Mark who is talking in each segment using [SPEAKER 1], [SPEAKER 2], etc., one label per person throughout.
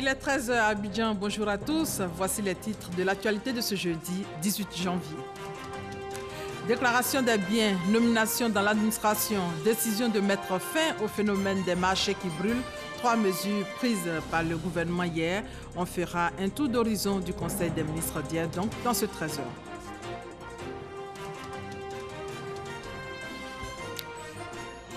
[SPEAKER 1] Il est 13 h à Abidjan, bonjour à tous. Voici les titres de l'actualité de ce jeudi 18 janvier. Déclaration des biens, nomination dans l'administration, décision de mettre fin au phénomène des marchés qui brûlent. 3 mesures prises par le gouvernement hier. On fera un tour d'horizon du Conseil des ministres d'hier, donc dans ce 13 h.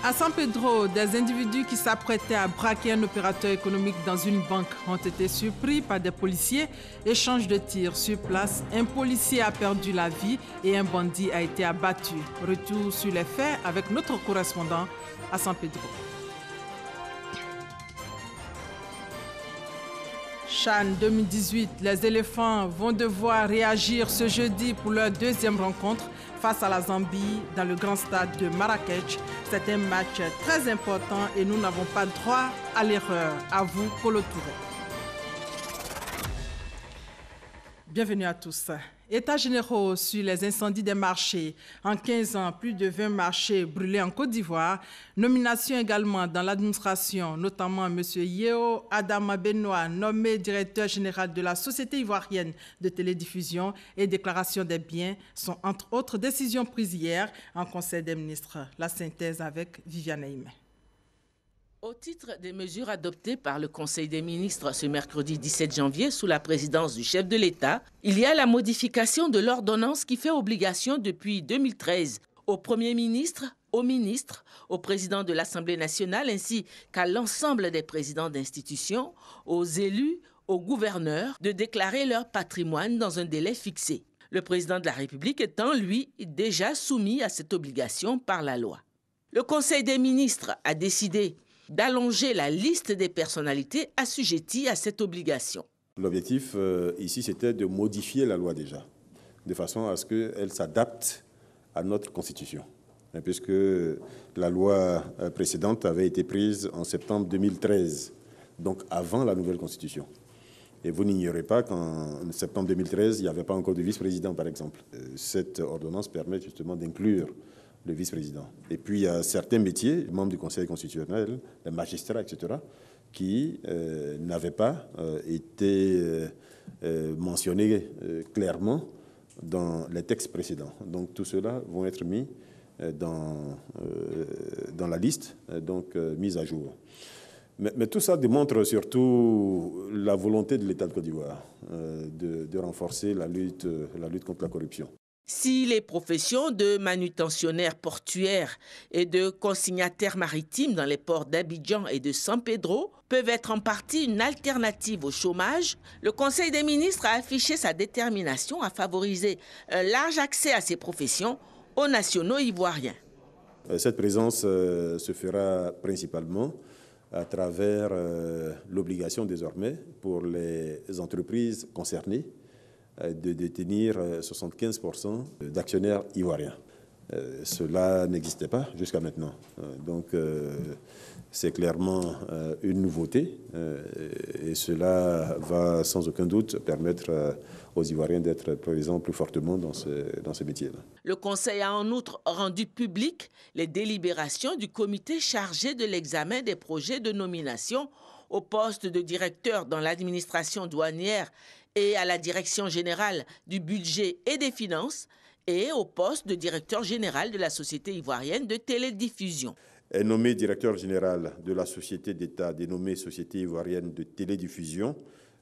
[SPEAKER 1] À San Pedro, des individus qui s'apprêtaient à braquer un opérateur économique dans une banque ont été surpris par des policiers. Échange de tirs sur place, un policier a perdu la vie et un bandit a été abattu. Retour sur les faits avec notre correspondant à San Pedro. CHAN 2018, les éléphants vont devoir réagir ce jeudi pour leur deuxième rencontre face à la Zambie dans le grand stade de Marrakech. C'est un match très important et nous n'avons pas droit à l'erreur. À vous, Polo Touré. Bienvenue à tous. États généraux sur les incendies des marchés. En 15 ans, plus de 20 marchés brûlés en Côte d'Ivoire. Nomination également dans l'administration, notamment M. Yeo Adama Benoît, nommé directeur général de la Société ivoirienne de télédiffusion, et déclaration des biens sont entre autres décisions prises hier en Conseil des ministres. La synthèse avec Viviane Aimé.
[SPEAKER 2] Au titre des mesures adoptées par le Conseil des ministres ce mercredi 17 janvier sous la présidence du chef de l'État, il y a la modification de l'ordonnance qui fait obligation depuis 2013 au Premier ministre, aux ministres, au président de l'Assemblée nationale ainsi qu'à l'ensemble des présidents d'institutions, aux élus, aux gouverneurs de déclarer leur patrimoine dans un délai fixé. Le président de la République étant, lui, déjà soumis à cette obligation par la loi. Le Conseil des ministres a décidé d'allonger la liste des personnalités assujetties à cette obligation.
[SPEAKER 3] L'objectif ici, c'était de modifier la loi déjà, de façon à ce qu'elle s'adapte à notre Constitution. Puisque la loi précédente avait été prise en septembre 2013, donc avant la nouvelle Constitution. Et vous n'ignorez pas qu'en septembre 2013, il n'y avait pas encore de vice-président, par exemple. Cette ordonnance permet justement d'inclure le vice-président. Et puis, il y a certains métiers, membres du Conseil constitutionnel, les magistrats, etc., qui n'avaient pas été mentionnés clairement dans les textes précédents. Donc, tout cela vont être mis dans la liste, donc mise à jour. Mais tout ça démontre surtout la volonté de l'État de Côte d'Ivoire de renforcer la lutte contre la corruption.
[SPEAKER 2] Si les professions de manutentionnaires portuaires et de consignataires maritimes dans les ports d'Abidjan et de San Pedro peuvent être en partie une alternative au chômage, le Conseil des ministres a affiché sa détermination à favoriser un large accès à ces professions aux nationaux ivoiriens.
[SPEAKER 3] Cette présence se fera principalement à travers l'obligation désormais pour les entreprises concernées de détenir 75% d'actionnaires ivoiriens. Cela n'existait pas jusqu'à maintenant. Donc c'est clairement une nouveauté et cela va sans aucun doute permettre aux Ivoiriens d'être présents plus fortement dans ces métiers-là.
[SPEAKER 2] Le Conseil a en outre rendu public les délibérations du comité chargé de l'examen des projets de nomination au poste de directeur dans l'administration douanière et à la direction générale du budget et des finances et au poste de directeur général de la Société ivoirienne de télédiffusion.
[SPEAKER 3] Est nommé directeur général de la société d'État dénommée Société ivoirienne de télédiffusion,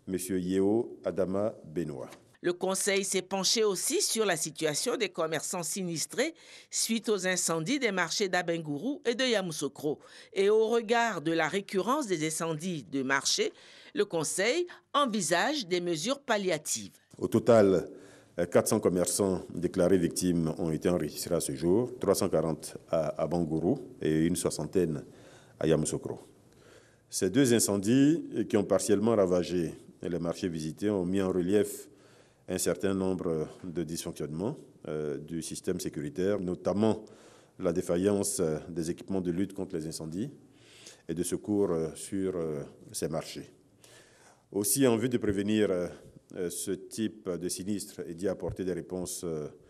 [SPEAKER 3] M. Yeo Adama Benoît.
[SPEAKER 2] Le Conseil s'est penché aussi sur la situation des commerçants sinistrés suite aux incendies des marchés d'Abengourou et de Yamoussoukro. Et au regard de la récurrence des incendies de marchés, le Conseil envisage des mesures palliatives.
[SPEAKER 3] Au total, 400 commerçants déclarés victimes ont été enregistrés à ce jour, 340 à Bangourou et une soixantaine à Yamoussoukro. Ces 2 incendies qui ont partiellement ravagé les marchés visités ont mis en relief un certain nombre de dysfonctionnements du système sécuritaire, notamment la défaillance des équipements de lutte contre les incendies et de secours sur ces marchés. Aussi, en vue de prévenir ce type de sinistre et d'y apporter des réponses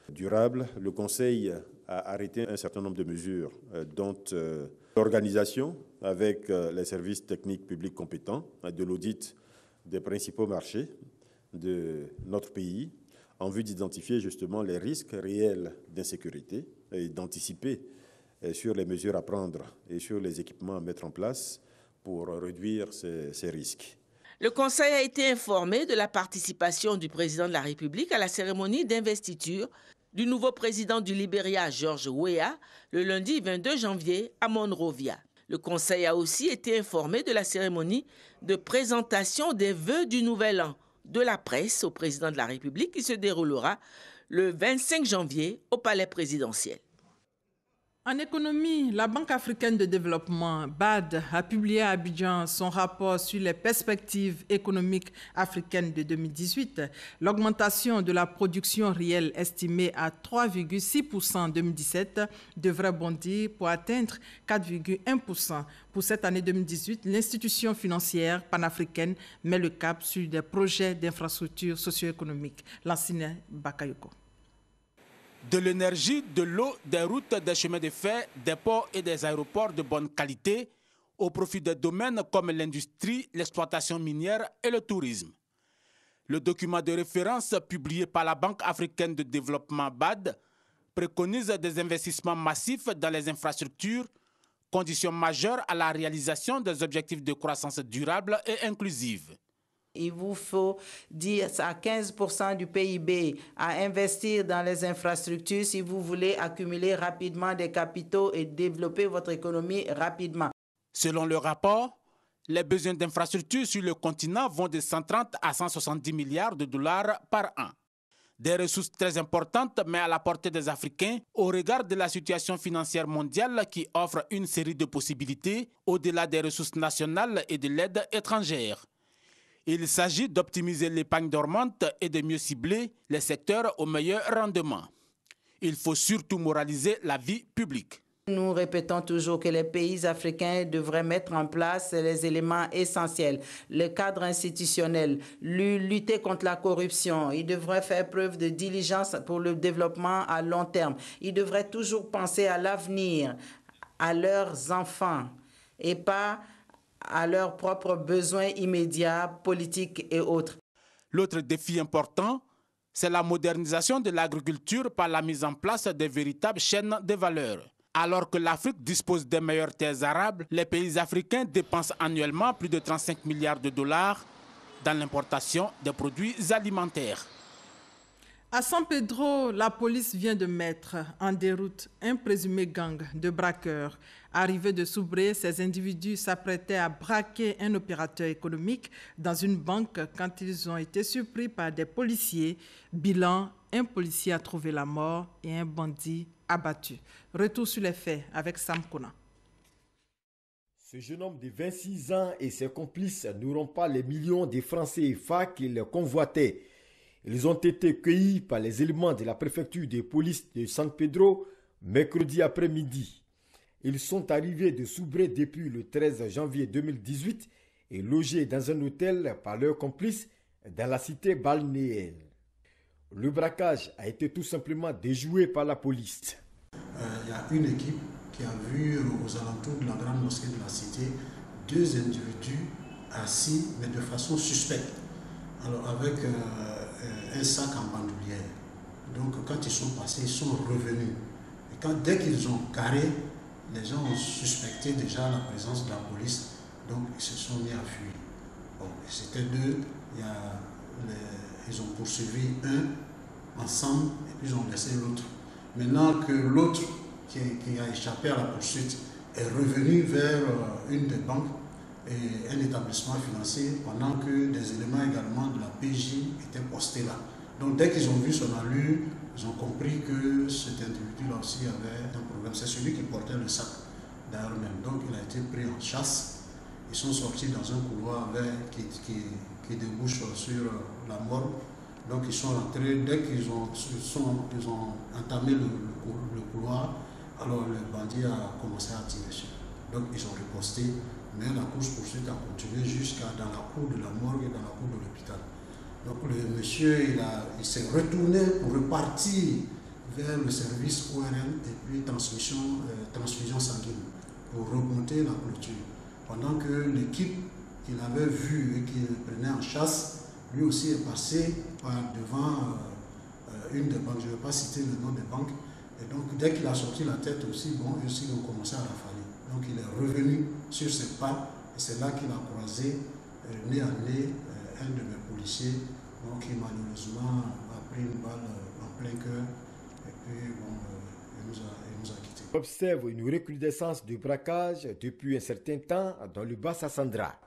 [SPEAKER 3] durables, le Conseil a arrêté un certain nombre de mesures, dont l'organisation avec les services techniques publics compétents, de l'audit des principaux marchés de notre pays en vue d'identifier justement les risques réels d'insécurité et d'anticiper sur les mesures à prendre et sur les équipements à mettre en place pour réduire ces risques.
[SPEAKER 2] Le Conseil a été informé de la participation du président de la République à la cérémonie d'investiture du nouveau président du Libéria, George Weah, le lundi 22 janvier à Monrovia. Le Conseil a aussi été informé de la cérémonie de présentation des vœux du Nouvel An de la presse au président de la République qui se déroulera le 25 janvier au Palais présidentiel.
[SPEAKER 1] En économie, la Banque africaine de développement, BAD, a publié à Abidjan son rapport sur les perspectives économiques africaines de 2018. L'augmentation de la production réelle estimée à 3,6% en 2017 devrait bondir pour atteindre 4,1%. Pour cette année 2018, l'institution financière panafricaine met le cap sur des projets d'infrastructures socio-économiques. Lansine Bakayoko.
[SPEAKER 4] De l'énergie, de l'eau, des routes, des chemins de fer, des ports et des aéroports de bonne qualité au profit des domaines comme l'industrie, l'exploitation minière et le tourisme. Le document de référence publié par la Banque africaine de développement BAD préconise des investissements massifs dans les infrastructures, condition majeure à la réalisation des objectifs de croissance durable et inclusive.
[SPEAKER 5] Il vous faut 10 à 15% du PIB à investir dans les infrastructures si vous voulez accumuler rapidement des capitaux et développer votre économie rapidement.
[SPEAKER 4] Selon le rapport, les besoins d'infrastructures sur le continent vont de 130 à 170 milliards de dollars par an. Des ressources très importantes, mais à la portée des Africains, au regard de la situation financière mondiale qui offre une série de possibilités au-delà des ressources nationales et de l'aide étrangère. Il s'agit d'optimiser l'épargne dormante et de mieux cibler les secteurs au meilleur rendement. Il faut surtout moraliser la vie publique.
[SPEAKER 5] Nous répétons toujours que les pays africains devraient mettre en place les éléments essentiels. Le cadre institutionnel, lutter contre la corruption. Ils devraient faire preuve de diligence pour le développement à long terme. Ils devraient toujours penser à l'avenir, à leurs enfants et pas à leurs propres besoins immédiats, politiques et autres.
[SPEAKER 4] L'autre défi important, c'est la modernisation de l'agriculture par la mise en place de véritables chaînes de valeur. Alors que l'Afrique dispose des meilleures terres arables, les pays africains dépensent annuellement plus de 35 milliards de dollars dans l'importation des produits alimentaires.
[SPEAKER 1] À San Pedro, la police vient de mettre en déroute un présumé gang de braqueurs. Arrivés de Soubré, ces individus s'apprêtaient à braquer un opérateur économique dans une banque quand ils ont été surpris par des policiers. Bilan, un policier a trouvé la mort et un bandit abattu. Retour sur les faits avec Sam Kona.
[SPEAKER 6] Ce jeune homme de 26 ans et ses complices n'auront pas les millions de francs CFA qu'ils convoitaient. Ils ont été cueillis par les éléments de la préfecture de police de San Pedro mercredi après-midi. Ils sont arrivés de Soubré depuis le 13 janvier 2018 et logés dans un hôtel par leurs complices dans la cité balnéaire. Le braquage a été tout simplement déjoué par la police.
[SPEAKER 7] Il y a une équipe qui a vu aux alentours de la grande mosquée de la cité 2 individus assis mais de façon suspecte. Alors avec un sac en bandoulière. Donc quand ils sont passés, ils sont revenus. Et dès qu'ils ont carré, les gens ont suspecté déjà la présence de la police. Donc ils se sont mis à fuir. Bon, c'était 2. Ils ont poursuivi un ensemble et puis ils ont laissé l'autre. Maintenant que l'autre qui a échappé à la poursuite est revenu vers une des banques et un établissement financier pendant que des éléments également de la PJ étaient postés là. Donc dès qu'ils ont vu son allure, ils ont compris que cet individu-là aussi avait un problème. C'est celui qui portait le sac d'ailleurs même. Donc il a été pris en chasse. Ils sont sortis dans un couloir qui débouche sur la morgue. Donc ils sont rentrés, dès qu'ils ont entamé le couloir, alors le bandit a commencé à tirer sur eux. Donc ils ont riposté. Mais la course-poursuite a continué jusqu'à dans la cour de la morgue et dans la cour de l'hôpital. Donc le monsieur, il s'est retourné pour repartir vers le service ORL et puis transfusion sanguine pour remonter la clôture. Pendant que l'équipe qu'il avait vu et qu'il prenait en chasse, lui aussi est passé par devant une des banques, je ne vais pas citer le nom des banques, et donc dès qu'il a sorti la tête aussi, bon, eux aussi ont commencé à rafaler. Donc il est revenu sur ses pas, et c'est là qu'il a croisé nez à nez un de mes policiers, donc qui malheureusement a pris une balle en plein cœur, et puis bon, il nous a quittés.
[SPEAKER 6] On observe une recrudescence de braquage depuis un certain temps dans le Bas-Sassandra.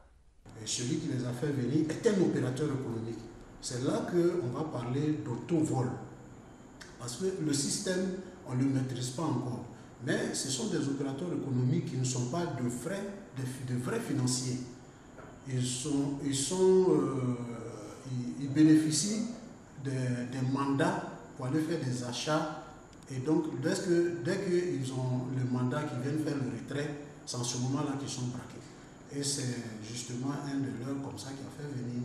[SPEAKER 7] Et celui qui les a fait venir est un opérateur économique. C'est là qu'on va parler d'auto-vol. Parce que le système, on ne le maîtrise pas encore. Mais ce sont des opérateurs économiques qui ne sont pas de vrais financiers. Ils bénéficient des mandats pour aller faire des achats. Et donc, dès qu'ils ont le mandat qui viennent faire le retrait, c'est en ce moment-là qu'ils sont braqués. Et c'est justement un de leurs comme ça qui a fait venir.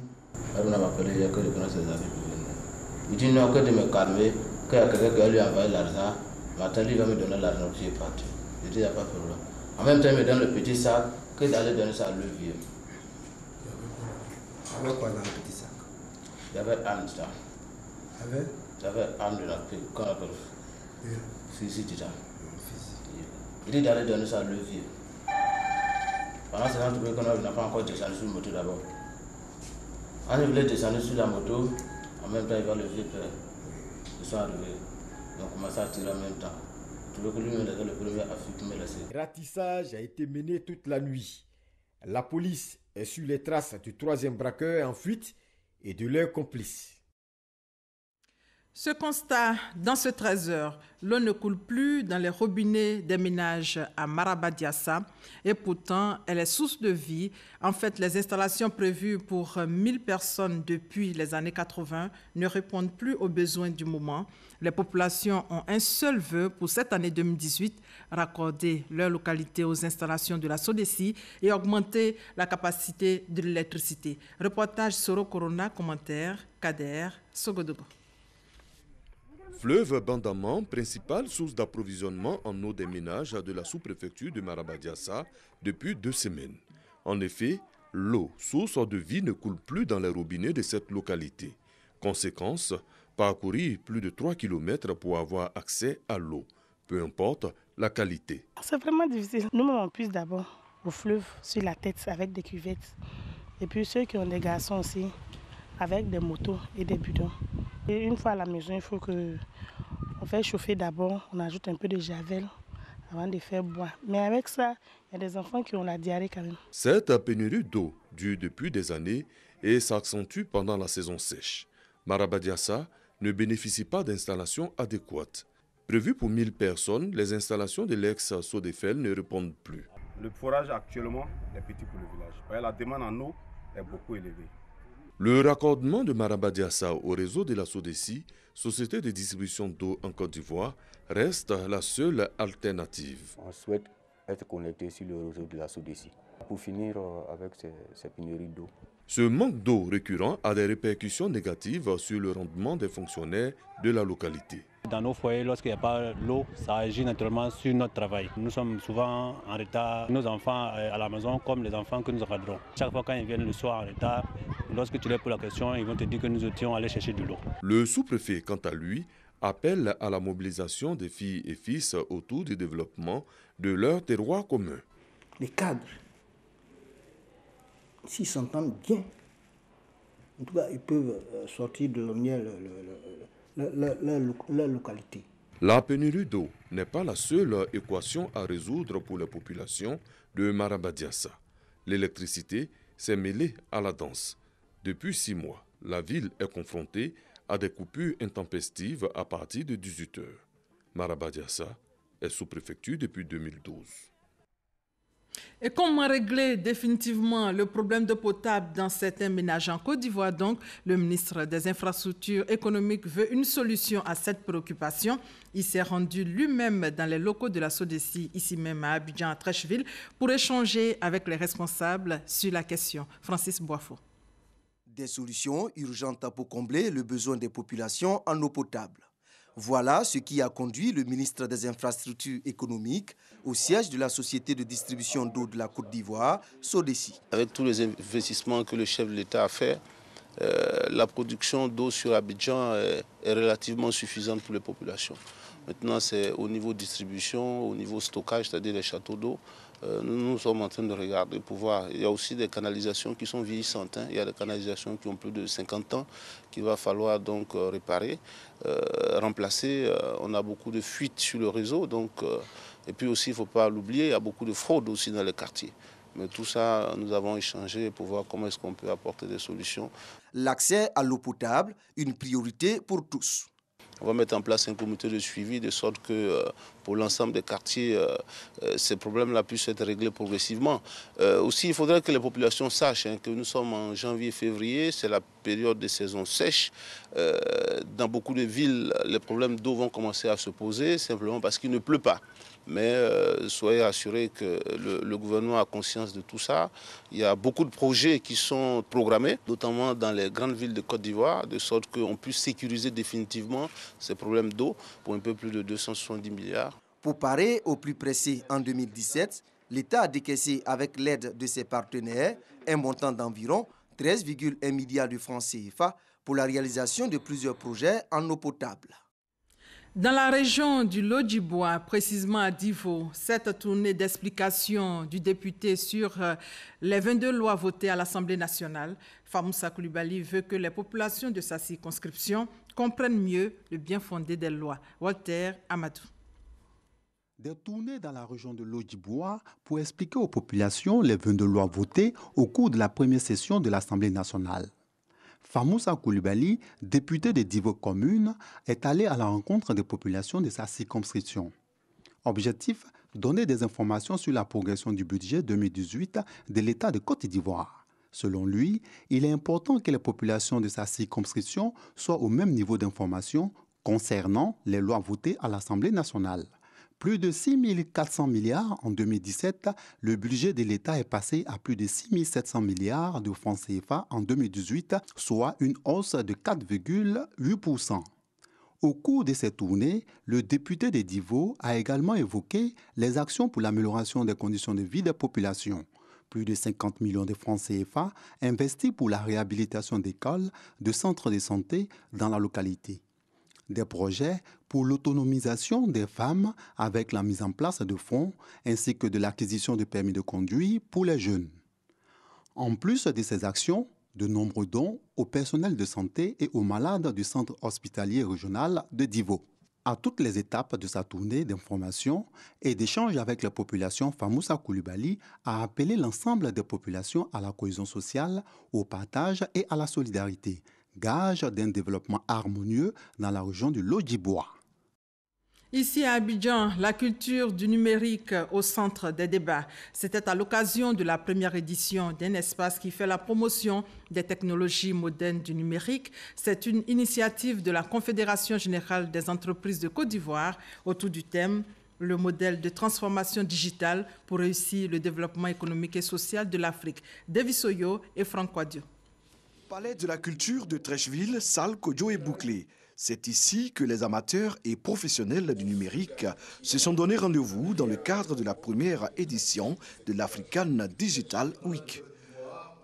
[SPEAKER 8] Aruna m'a appelé hier que je connais ses amis pour venir. Il dit non, que de me calmer, qu'il y a quelqu'un qui va lui envoyer l'argent. Maintenant, il va me donner l'argent, je suis parti. Je dis, il n'y a pas de problème. En même temps, il me donne le petit sac, que d'aller donner ça à le vieux.
[SPEAKER 9] Avec quoi dans le petit sac?
[SPEAKER 8] Il y avait Anne, ça.
[SPEAKER 9] Avec?
[SPEAKER 8] Il y avait Anne de la paix, qu'on appelle. Fils du temps. Il dit d'aller donner ça à le vieux. Pendant ce temps, on n'a pas encore descendu sur la moto d'abord. On voulait descendre sur la moto, en même temps, il va le vieux père. Ils sont arrivés. Ils ont commencé à tirer en même temps. Tout le monde était le premier à fumer laissé.
[SPEAKER 6] Le ratissage a été mené toute la nuit. La police est sur les traces du troisième braqueur en fuite et de leurs complices.
[SPEAKER 1] Ce constat, dans ce 13h, l'eau ne coule plus dans les robinets des ménages à Marabadiassa et pourtant elle est source de vie. En fait, les installations prévues pour 1000 personnes depuis les années 80 ne répondent plus aux besoins du moment. Les populations ont un seul vœu pour cette année 2018, raccorder leur localité aux installations de la SODECI et augmenter la capacité de l'électricité. Reportage Soro Corona, commentaire Kader Sogodogo.
[SPEAKER 10] Fleuve abondamment, principale source d'approvisionnement en eau des ménages de la sous-préfecture de Marabadiassa depuis 2 semaines. En effet, l'eau, source de vie, ne coule plus dans les robinets de cette localité. Conséquence, parcourir plus de 3 km pour avoir accès à l'eau, peu importe la qualité.
[SPEAKER 11] C'est vraiment difficile. Nous-mêmes, on puise d'abord au fleuve sur la tête avec des cuvettes. Et puis ceux qui ont des garçons aussi, avec des motos et des bidons. Et une fois à la maison, il faut qu'on fait chauffer d'abord, on ajoute un peu de javel avant de faire boire. Mais avec ça, il y a des enfants qui ont la diarrhée quand même.
[SPEAKER 10] Cette pénurie d'eau dure depuis des années et s'accentue pendant la saison sèche. Marabadiassa ne bénéficie pas d'installations adéquates. Prévues pour 1000 personnes, les installations de l'ex-Sodefel ne répondent plus.
[SPEAKER 12] Le forage actuellement est petit pour le village. La demande en eau est beaucoup élevée.
[SPEAKER 10] Le raccordement de Marabadiassa au réseau de la SODECI, société de distribution d'eau en Côte d'Ivoire, reste la seule alternative.
[SPEAKER 13] On souhaite être connecté sur le réseau de la SODECI pour finir avec ces pénuries d'eau.
[SPEAKER 10] Ce manque d'eau récurrent a des répercussions négatives sur le rendement des fonctionnaires de la localité.
[SPEAKER 14] Dans nos foyers, lorsqu'il n'y a pas l'eau, ça agit naturellement sur notre travail. Nous sommes souvent en retard, nos enfants à la maison comme les enfants que nous encadrons. Chaque fois quand ils viennent le soir en retard, lorsque tu leur poses la question, ils vont te dire que nous étions allés chercher de l'eau.
[SPEAKER 10] Le sous-préfet, quant à lui, appelle à la mobilisation des filles et fils autour du développement de leur terroir commun.
[SPEAKER 9] Les cadres, s'ils s'entendent bien, en tout cas, ils peuvent sortir de l'ornière leur localité.
[SPEAKER 10] La pénurie d'eau n'est pas la seule équation à résoudre pour les populations de Marabadiassa. L'électricité s'est mêlée à la danse. Depuis 6 mois, la ville est confrontée à des coupures intempestives à partir de 18 h. Marabadiassa est sous-préfecture depuis 2012.
[SPEAKER 1] Et comment régler définitivement le problème d'eau potable dans certains ménages en Côte d'Ivoire? Donc, le ministre des Infrastructures économiques veut une solution à cette préoccupation. Il s'est rendu lui-même dans les locaux de la SODECI, ici même à Abidjan, à Trècheville, pour échanger avec les responsables sur la question. Francis Boifo.
[SPEAKER 15] Des solutions urgentes pour combler le besoin des populations en eau potable. Voilà ce qui a conduit le ministre des Infrastructures économiques au siège de la société de distribution d'eau de la Côte d'Ivoire, SODECI.
[SPEAKER 16] Avec tous les investissements que le chef de l'État a fait, la production d'eau sur Abidjan est relativement suffisante pour les populations. Maintenant, c'est au niveau distribution, au niveau stockage, c'est-à-dire les châteaux d'eau. Nous sommes en train de regarder pour voir. Il y a aussi des canalisations qui sont vieillissantes. Il y a des canalisations qui ont plus de 50 ans qu'il va falloir donc réparer, remplacer. On a beaucoup de fuites sur le réseau. Et puis aussi, il ne faut pas l'oublier, il y a beaucoup de fraude aussi dans les quartiers. Mais tout ça, nous avons échangé pour voir comment est-ce qu'on peut apporter des solutions.
[SPEAKER 15] L'accès à l'eau potable, une priorité pour tous.
[SPEAKER 16] On va mettre en place un comité de suivi de sorte que pour l'ensemble des quartiers, ces problèmes-là puissent être réglés progressivement. Aussi, il faudrait que les populations sachent que nous sommes en janvier-février, c'est la période de saison sèche. Dans beaucoup de villes, les problèmes d'eau vont commencer à se poser simplement parce qu'il ne pleut pas. Mais soyez assurés que le gouvernement a conscience de tout ça. Il y a beaucoup de projets qui sont programmés, notamment dans les grandes villes de Côte d'Ivoire, de sorte qu'on puisse sécuriser définitivement ces problèmes d'eau pour un peu plus de 270 milliards.
[SPEAKER 15] Pour parer au plus pressé en 2017, l'État a décaissé avec l'aide de ses partenaires un montant d'environ 13,1 milliards de francs CFA pour la réalisation de plusieurs projets en eau potable.
[SPEAKER 1] Dans la région du Lodjiboua, précisément à Divo, cette tournée d'explication du député sur les 22 lois votées à l'Assemblée nationale, Famoussa Koulibaly veut que les populations de sa circonscription comprennent mieux le bien fondé des lois. Walter Amadou.
[SPEAKER 17] Des tournées dans la région de Lodjiboua pour expliquer aux populations les 22 lois votées au cours de la première session de l'Assemblée nationale. Famoussa Koulibaly, député de Divo commune, est allé à la rencontre des populations de sa circonscription. Objectif, donner des informations sur la progression du budget 2018 de l'État de Côte d'Ivoire. Selon lui, il est important que les populations de sa circonscription soient au même niveau d'information concernant les lois votées à l'Assemblée nationale. Plus de 6 400 milliards en 2017, le budget de l'État est passé à plus de 6 700 milliards de francs CFA en 2018, soit une hausse de 4,8%. Au cours de cette tournée, le député de Divo a également évoqué les actions pour l'amélioration des conditions de vie des populations. Plus de 50 millions de francs CFA investis pour la réhabilitation d'écoles, de centres de santé dans la localité. Des projets pour l'autonomisation des femmes avec la mise en place de fonds ainsi que de l'acquisition de permis de conduire pour les jeunes. En plus de ces actions, de nombreux dons au personnel de santé et aux malades du centre hospitalier régional de Divo. À toutes les étapes de sa tournée d'information et d'échange avec la population, Famoussa Koulibaly a appelé l'ensemble des populations à la cohésion sociale, au partage et à la solidarité, gage d'un développement harmonieux dans la région du Lodjiboua.
[SPEAKER 1] Ici à Abidjan, la culture du numérique au centre des débats. C'était à l'occasion de la première édition d'un espace qui fait la promotion des technologies modernes du numérique. C'est une initiative de la Confédération générale des entreprises de Côte d'Ivoire autour du thème « Le modèle de transformation digitale pour réussir le développement économique et social de l'Afrique ». Davis Oyo et Franck Wadio.
[SPEAKER 18] Palais de la culture de Trècheville, salle Kodjo est bouclée. C'est ici que les amateurs et professionnels du numérique se sont donné rendez-vous dans le cadre de la première édition de l'African Digital Week.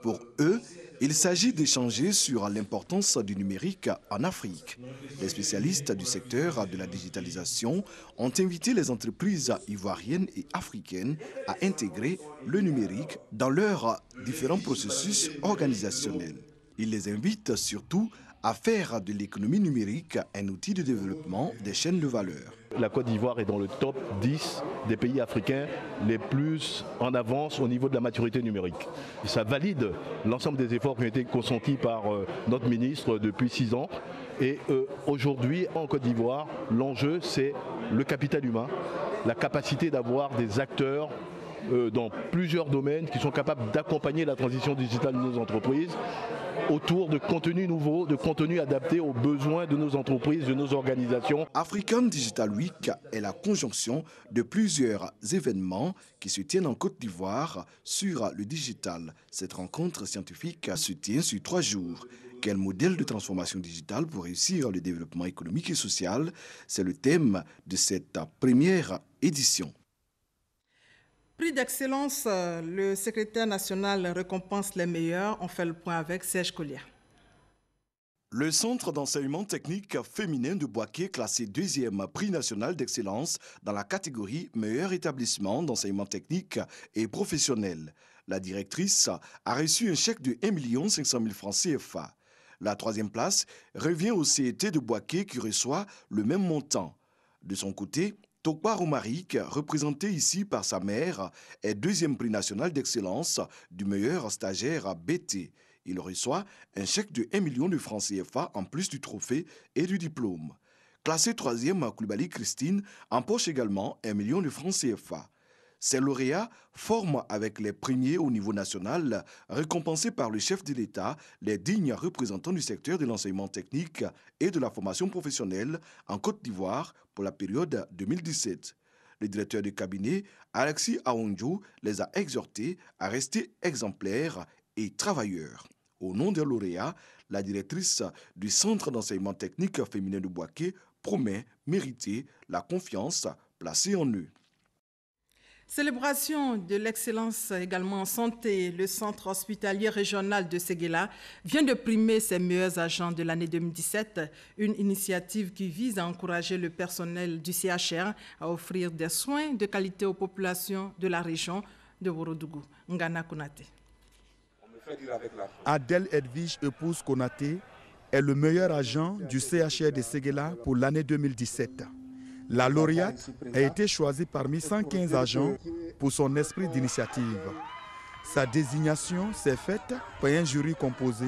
[SPEAKER 18] Pour eux, il s'agit d'échanger sur l'importance du numérique en Afrique. Les spécialistes du secteur de la digitalisation ont invité les entreprises ivoiriennes et africaines à intégrer le numérique dans leurs différents processus organisationnels. Ils les invitent surtout à faire de l'économie numérique un outil de développement des chaînes de valeur.
[SPEAKER 19] La Côte d'Ivoire est dans le top 10 des pays africains les plus en avance au niveau de la maturité numérique. Et ça valide l'ensemble des efforts qui ont été consentis par notre ministre depuis 6 ans. Et aujourd'hui, en Côte d'Ivoire, l'enjeu, c'est le capital humain, la capacité d'avoir des acteurs dans plusieurs domaines qui sont capables d'accompagner la transition digitale de nos entreprises autour de contenus nouveaux, de contenus adaptés aux besoins de nos entreprises, de nos organisations.
[SPEAKER 18] African Digital Week est la conjonction de plusieurs événements qui se tiennent en Côte d'Ivoire sur le digital. Cette rencontre scientifique se tient sur 3 jours. Quel modèle de transformation digitale pour réussir le développement économique et social? C'est le thème de cette première édition.
[SPEAKER 1] Prix d'excellence, le secrétaire national récompense les meilleurs. On fait le point avec Serge Collier.
[SPEAKER 18] Le Centre d'enseignement technique féminin de Bouaké, classé 2e prix national d'excellence dans la catégorie meilleur établissement d'enseignement technique et professionnel. La directrice a reçu un chèque de 1 500 000 francs CFA. La 3e place revient au CET de Bouaké qui reçoit le même montant. De son côté, Tokwa Romaric, représenté ici par sa mère, est 2e prix national d'excellence du meilleur stagiaire à BT. Il reçoit un chèque de 1 million de francs CFA en plus du trophée et du diplôme. Classé 3e, Koulibaly Christine empoche également 1 million de francs CFA. Ces lauréats forment avec les premiers au niveau national, récompensés par le chef de l'État, les dignes représentants du secteur de l'enseignement technique et de la formation professionnelle en Côte d'Ivoire pour la période 2017. Le directeur de cabinet, Alexis Aondjou, les a exhortés à rester exemplaires et travailleurs. Au nom des lauréats, la directrice du Centre d'enseignement technique féminin de Bouaké promet mériter la confiance placée en eux.
[SPEAKER 1] Célébration de l'excellence également en santé, le centre hospitalier régional de Séguéla vient de primer ses meilleurs agents de l'année 2017, une initiative qui vise à encourager le personnel du CHR à offrir des soins de qualité aux populations de la région de Ourodougou. Ngana Konaté.
[SPEAKER 20] Adèle Edwige, épouse Konaté, est le meilleur agent du CHR de Séguéla pour l'année 2017. La lauréate a été choisie parmi 115 agents pour son esprit d'initiative. Sa désignation s'est faite par un jury composé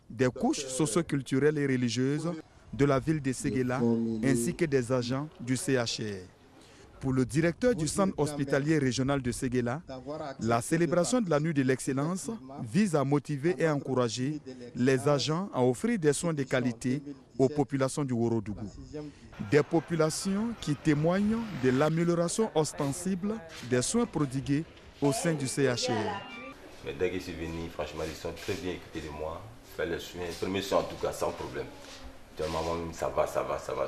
[SPEAKER 20] des couches socioculturelles et religieuses de la ville de Séguéla ainsi que des agents du CHR. Pour le directeur du centre hospitalier régional de Séguéla, la célébration de la nuit de l'excellence vise à motiver et encourager les agents à offrir des soins de qualité aux populations du Ourodougou. Des populations qui témoignent de l'amélioration ostensible des soins prodigués au sein du CHR.
[SPEAKER 21] Mais dès que je suis venu, franchement, ils sont très bien équipés de moi. Faire les soins, les premiers soins en tout cas, sans problème. Maman, ça va.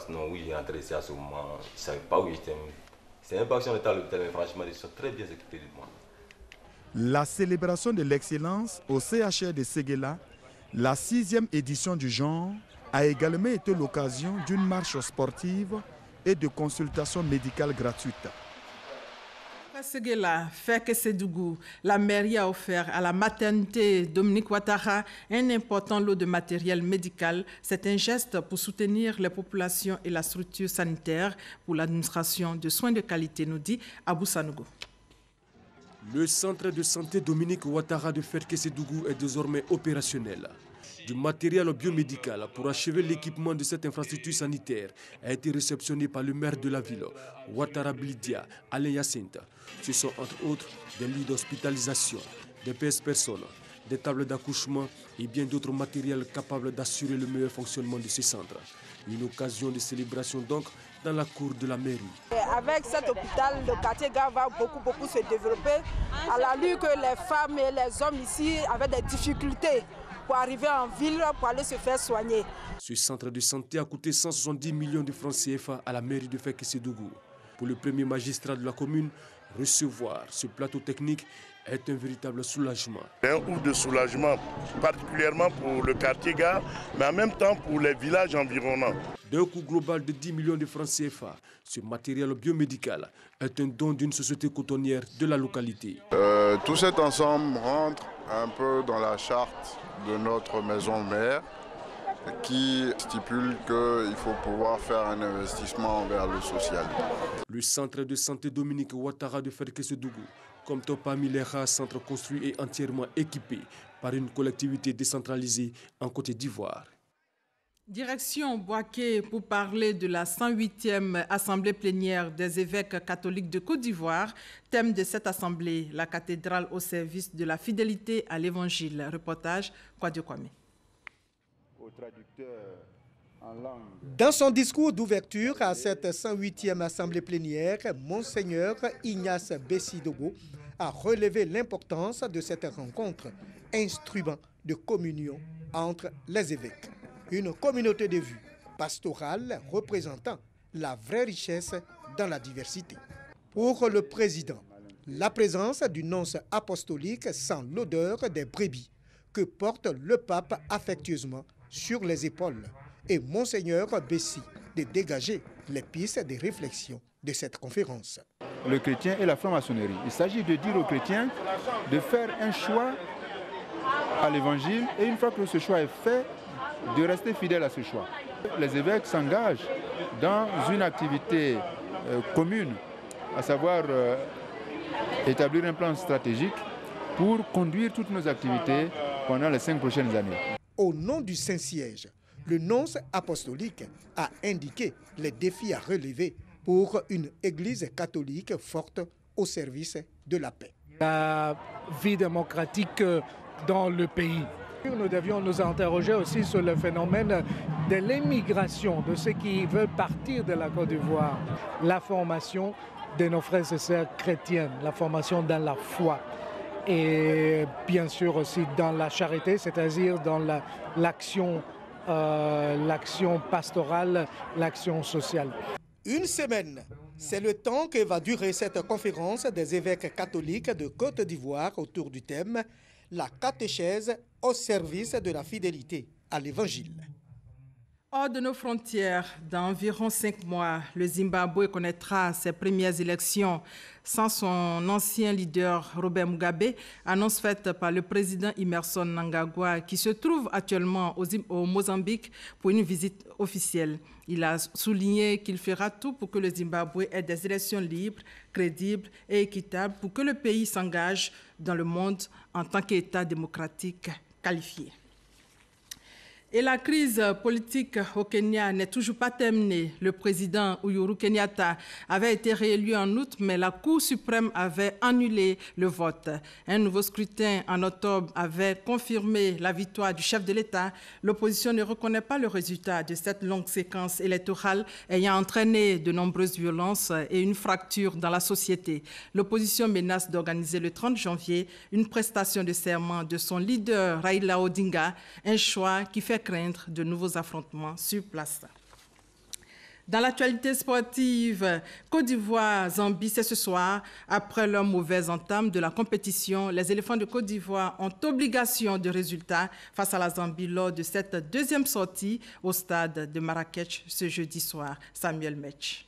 [SPEAKER 21] Sinon, oui, j'ai rentré ici à ce moment, je ne savais pas où j'étais. C'est un peu action d'état à l'hôpital, mais franchement, ils sont très bien équipés de moi.
[SPEAKER 20] La célébration de l'excellence au CHR de Séguéla, la 6e édition du genre, a également été l'occasion d'une marche sportive et de consultations médicales gratuites.
[SPEAKER 1] À Séguéla, Fekessédougou, la mairie a offert à la maternité Dominique Ouattara un important lot de matériel médical. C'est un geste pour soutenir les populations et la structure sanitaire pour l'administration de soins de qualité, nous dit Abou Sanogo.
[SPEAKER 22] Le centre de santé Dominique Ouattara de Fekessédougou est désormais opérationnel. Du matériel biomédical pour achever l'équipement de cette infrastructure sanitaire a été réceptionné par le maire de la ville, Ouattara Blidia, Alain Yacinthe. Ce sont entre autres des lits d'hospitalisation, des PS-personnes, des tables d'accouchement et bien d'autres matériels capables d'assurer le meilleur fonctionnement de ce centre. Une occasion de célébration donc dans la cour de la mairie.
[SPEAKER 23] Avec cet hôpital, le quartier Gare va beaucoup se développer. À la lutte que les femmes et les hommes ici avaient des difficultés pour arriver en ville, pour aller se faire soigner.
[SPEAKER 22] Ce centre de santé a coûté 170 millions de francs CFA à la mairie de Fekessédougou. Pour le premier magistrat de la commune, recevoir ce plateau technique est un véritable soulagement.
[SPEAKER 24] Un ouf de soulagement, particulièrement pour le quartier Gare, mais en même temps pour les villages environnants.
[SPEAKER 22] D'un coût global de 10 millions de francs CFA, ce matériel biomédical est un don d'une société cotonnière de la localité.
[SPEAKER 24] Tout cet ensemble rentre un peu dans la charte de notre maison mère qui stipule qu'il faut pouvoir faire un investissement vers le social.
[SPEAKER 22] Le centre de santé Dominique Ouattara de Fekessédougou compte parmi les rares centres construits et entièrement équipés par une collectivité décentralisée en Côte d'Ivoire.
[SPEAKER 1] Direction Bouaké pour parler de la 108e assemblée plénière des évêques catholiques de Côte d'Ivoire. Thème de cette assemblée, la cathédrale au service de la fidélité à l'évangile. Reportage Kwadio Kwame.
[SPEAKER 25] Dans son discours d'ouverture à cette 108e assemblée plénière, Monseigneur Ignace Bessidogo a relevé l'importance de cette rencontre, instrument de communion entre les évêques. Une communauté de vues pastorale représentant la vraie richesse dans la diversité. Pour le président, la présence du nonce apostolique sent l'odeur des brebis que porte le pape affectueusement sur les épaules et Monseigneur Bessi de dégager les pistes de réflexion de cette conférence.
[SPEAKER 2] Le chrétien et la franc-maçonnerie. Il s'agit de dire aux chrétiens de faire un choix à l'évangile et une fois que ce choix est fait, de rester fidèle à ce choix. Les évêques s'engagent dans une activité commune, à savoir établir un plan stratégique pour conduire toutes nos activités pendant les 5 prochaines années.
[SPEAKER 25] Au nom du Saint-Siège, le nonce apostolique a indiqué les défis à relever pour une Église catholique forte au service de la paix.
[SPEAKER 3] La vie démocratique dans le pays. Nous devions nous interroger aussi sur le phénomène de l'immigration, de ceux qui veulent partir de la Côte d'Ivoire. La formation de nos frères et sœurs chrétiens, la formation dans la foi. Et bien sûr aussi dans la charité, c'est-à-dire dans l'action pastorale, l'action sociale.
[SPEAKER 25] Une semaine, c'est le temps que va durer cette conférence des évêques catholiques de Côte d'Ivoire autour du thème « La catéchèse au service de la fidélité à l'Évangile ».
[SPEAKER 1] Hors de nos frontières, dans environ 5 mois, le Zimbabwe connaîtra ses premières élections sans son ancien leader Robert Mugabe, annonce faite par le président Emmerson Mnangagwa qui se trouve actuellement au Mozambique pour une visite officielle. Il a souligné qu'il fera tout pour que le Zimbabwe ait des élections libres, crédibles et équitables pour que le pays s'engage dans le monde en tant qu'État démocratique qualifié. Et la crise politique au Kenya n'est toujours pas terminée. Le président Uhuru Kenyatta avait été réélu en août, mais la Cour suprême avait annulé le vote. Un nouveau scrutin en octobre avait confirmé la victoire du chef de l'État. L'opposition ne reconnaît pas le résultat de cette longue séquence électorale ayant entraîné de nombreuses violences et une fracture dans la société. L'opposition menace d'organiser le 30 janvier une prestation de serment de son leader Raila Odinga, un choix qui fait craindre de nouveaux affrontements sur place. Dans l'actualité sportive, Côte d'Ivoire, Zambie, c'est ce soir. Après leur mauvaise entame de la compétition, les éléphants de Côte d'Ivoire ont obligation de résultat face à la Zambie lors de cette deuxième sortie au stade de Marrakech ce jeudi soir. Samuel Metch.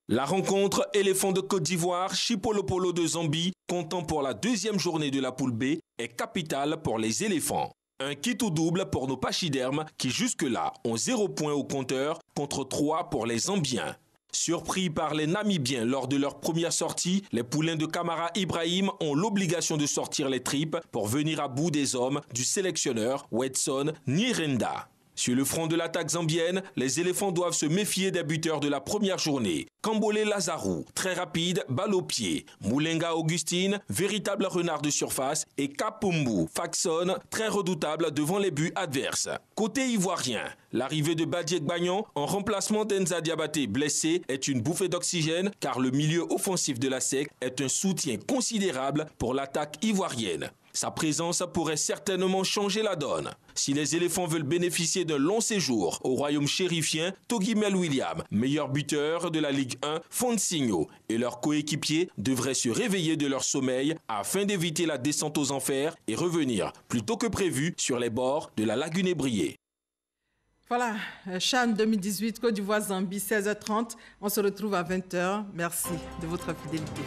[SPEAKER 4] La rencontre éléphant de Côte d'Ivoire, Chipolopolo de Zambie, comptant pour la deuxième journée de la poule B, est capitale pour les éléphants. Un kit ou double pour nos pachydermes qui jusque-là ont 0 point au compteur contre 3 pour les Zambiens. Surpris par les Namibiens lors de leur première sortie, les poulains de Kamara Ibrahim ont l'obligation de sortir les tripes pour venir à bout des hommes du sélectionneur Wedson Nyirenda. Sur le front de l'attaque zambienne, les éléphants doivent se méfier des buteurs de la première journée. Kambole Lazarou, très rapide, balle au pied. Moulenga Augustine, véritable renard de surface. Et Kapumbu Faxon, très redoutable devant les buts adverses. Côté ivoirien, l'arrivée de Badiek Bagnon en remplacement d'Enza Diabaté blessé est une bouffée d'oxygène car le milieu offensif de la SEC est un soutien considérable pour l'attaque ivoirienne. Sa présence pourrait certainement changer la donne. Si les éléphants veulent bénéficier d'un long séjour au royaume chérifien, Togimel William, meilleur buteur de la Ligue 1, Fonsigno et leurs coéquipiers devraient se réveiller de leur sommeil afin d'éviter la descente aux enfers et revenir plus tôt que prévu sur les bords de la lagune ébriée.
[SPEAKER 1] Voilà, CHAN 2018, Côte d'Ivoire, Zambie, 16h30. On se retrouve à 20h. Merci de votre fidélité.